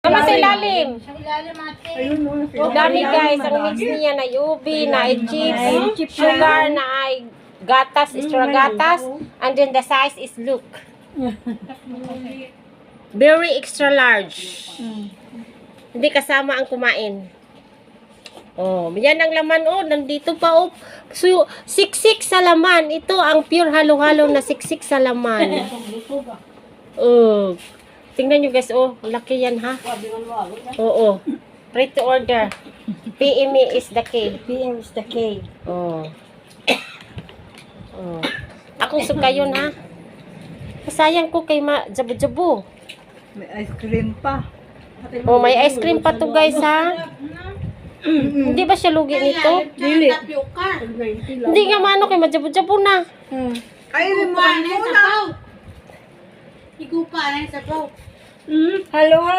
Tama sa ilalim. Sa ilalim ate. Ayun mo. Ang dami guys, ang mix niya na ubi, na ay chips, sugar, na ay gatas, extra gatas, and then the size is look. Very extra large. Hindi kasama ang kumain. Oh, yan ang laman oh, nandito pa oh. So, siksik sa laman. Ito ang pure halo-halo na siksik sa laman. Oh. Tingnan nyo guys, oh, laki yan ha. Oo. Ready to order. PME is the K. PM is the K. Oh. Oh. Akong suka yun ha. Sayang ko kay Jabu-Jabu. May ice cream pa. Oh, may ice cream pa to guys ha. Hindi ba siya lugi nito? Dili. Tapioca. Hindi nga mano kay Jabu-Jabu na. Ay, Igupa na yung sabaw. Igupa na yung sabaw. Hello,